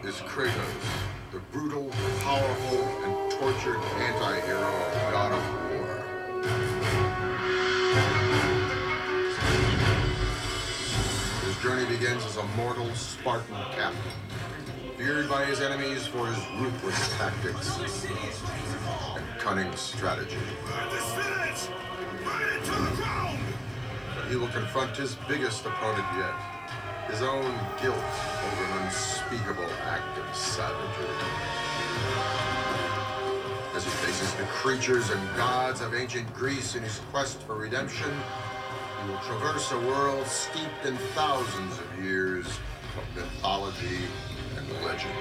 is Kratos, the brutal, powerful, and tortured anti-hero, god of war. His journey begins as a mortal Spartan captain, feared by his enemies for his ruthless tactics and cunning strategy. This village! Burn it to the ground! But he will confront his biggest opponent yet, his own guilt over an unspeakable act of savagery. As he faces the creatures and gods of ancient Greece in his quest for redemption, he will traverse a world steeped in thousands of years of mythology and legend.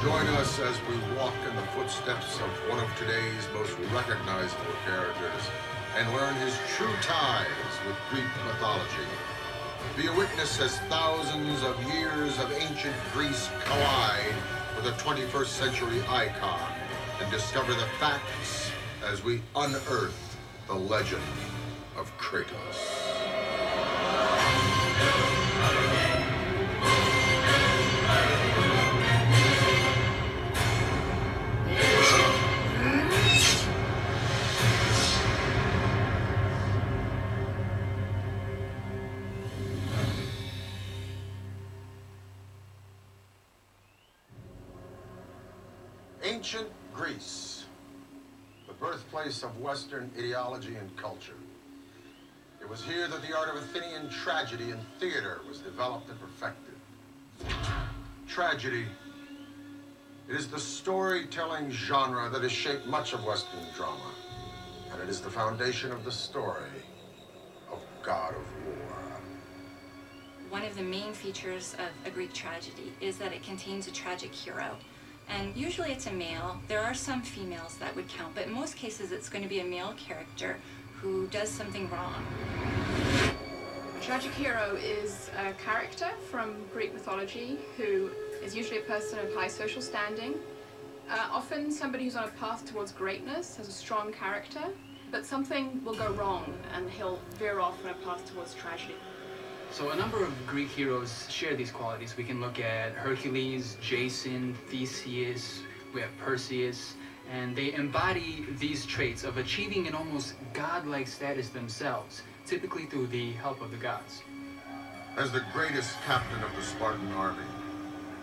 Join us as we walk in the footsteps of one of today's most recognizable characters and learn his true ties with Greek mythology. Be a witness as thousands of years of ancient Greece collide with a 21st century icon and discover the facts as we unearth the legend of Kratos. Ancient Greece, the birthplace of Western ideology and culture. It was here that the art of Athenian tragedy and theater was developed and perfected. Tragedy, it is the storytelling genre that has shaped much of Western drama, and it is the foundation of the story of God of War. One of the main features of a Greek tragedy is that it contains a tragic hero. And usually it's a male. There are some females that would count, but in most cases it's going to be a male character who does something wrong. A tragic hero is a character from Greek mythology who is usually a person of high social standing, often somebody who's on a path towards greatness, has a strong character, but something will go wrong and he'll veer off on a path towards tragedy. So a number of Greek heroes share these qualities. We can look at Hercules, Jason, Theseus, we have Perseus, and they embody these traits of achieving an almost godlike status themselves, typically through the help of the gods. As the greatest captain of the Spartan army,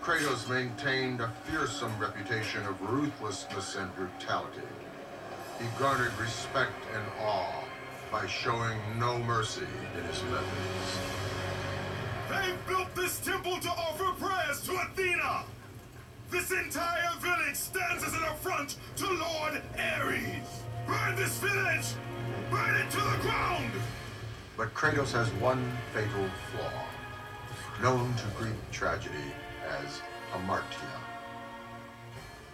Kratos maintained a fearsome reputation of ruthlessness and brutality. He garnered respect and awe by showing no mercy in his methods. They built this temple to offer prayers to Athena! This entire village stands as an affront to Lord Ares! Burn this village! Burn it to the ground! But Kratos has one fatal flaw, known to Greek tragedy as hamartia.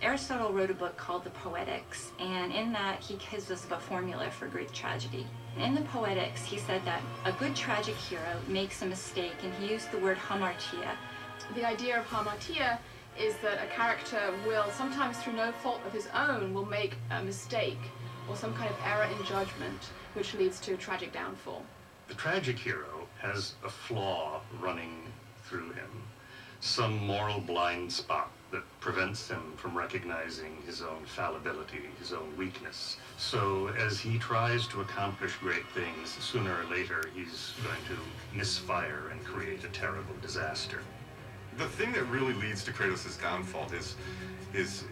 Aristotle wrote a book called The Poetics, and in that he gives us a formula for Greek tragedy. In the Poetics, he said that a good tragic hero makes a mistake, and he used the word hamartia. The idea of hamartia is that a character will, sometimes through no fault of his own, will make a mistake or some kind of error in judgment, which leads to a tragic downfall. The tragic hero has a flaw running through him, some moral blind spot that prevents him from recognizing his own fallibility, his own weakness. So as he tries to accomplish great things, sooner or later he's going to misfire and create a terrible disaster. The thing that really leads to Kratos' downfall is his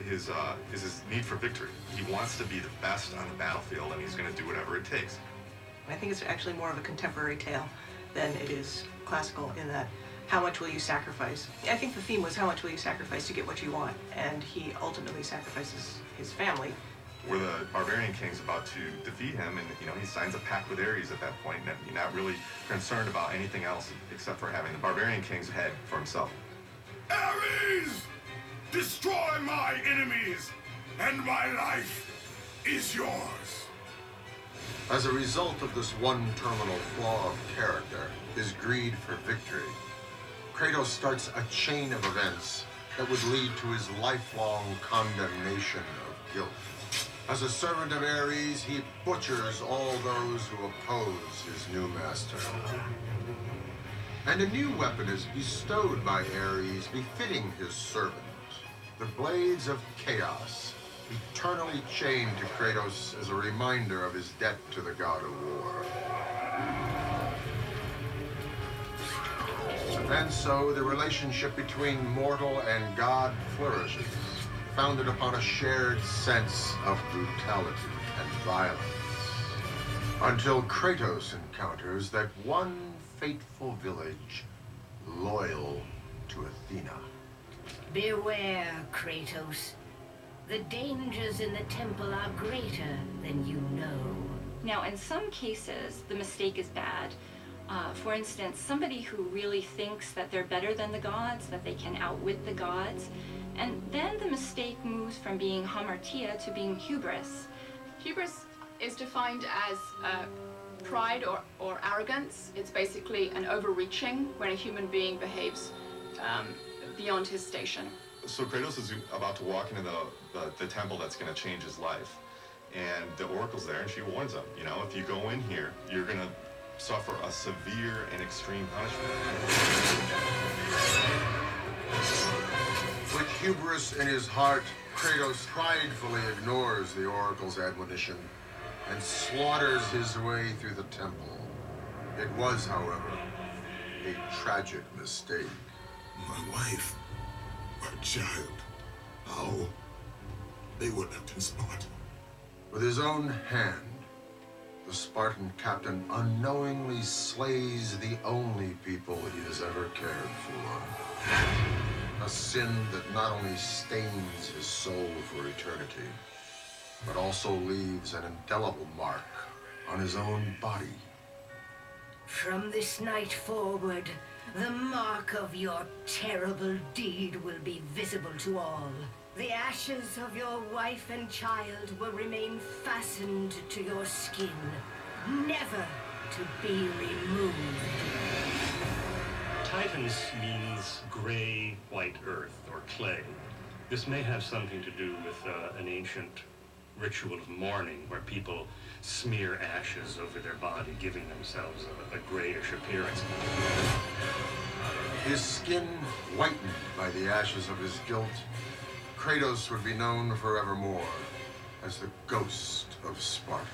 need for victory. He wants to be the best on the battlefield, and he's going to do whatever it takes. I think it's actually more of a contemporary tale than it is classical in that how much will you sacrifice? I think the theme was how much will you sacrifice to get what you want, and he ultimately sacrifices his family. Where the barbarian king's about to defeat him, and he signs a pact with Ares at that point, and you're not really concerned about anything else except for having the barbarian king's head for himself. Ares! Destroy my enemies, and my life is yours. As a result of this one terminal flaw of character, his greed for victory, Kratos starts a chain of events that would lead to his lifelong condemnation of guilt. As a servant of Ares, he butchers all those who oppose his new master. And a new weapon is bestowed by Ares, befitting his servant. The Blades of Chaos, eternally chained to Kratos as a reminder of his debt to the god of war. And so the relationship between mortal and god flourishes, founded upon a shared sense of brutality and violence. Until Kratos encounters that one fateful village loyal to Athena. Beware, Kratos. The dangers in the temple are greater than you know. Now, in some cases, the mistake is bad. For instance, somebody who really thinks that they're better than the gods, that they can outwit the gods, and then the mistake moves from being hamartia to being hubris. Hubris is defined as pride or arrogance. It's basically an overreaching when a human being behaves beyond his station. So Kratos is about to walk into the temple that's going to change his life. And the oracle's there, and she warns him, you know, if you go in here, you're going to suffer a severe and extreme punishment. With hubris in his heart, Kratos pridefully ignores the oracle's admonition and slaughters his way through the temple. It was, however, a tragic mistake. My wife, our child, how? They would have been smart. With his own hand, the Spartan captain unknowingly slays the only people he has ever cared for. A sin that not only stains his soul for eternity, but also leaves an indelible mark on his own body. From this night forward, the mark of your terrible deed will be visible to all. The ashes of your wife and child will remain fastened to your skin, never to be removed. Titans means gray, white earth, or clay. This may have something to do with an ancient ritual of mourning where people smear ashes over their body, giving themselves a grayish appearance. His skin whitened by the ashes of his guilt, Kratos would be known forevermore as the ghost of Sparta.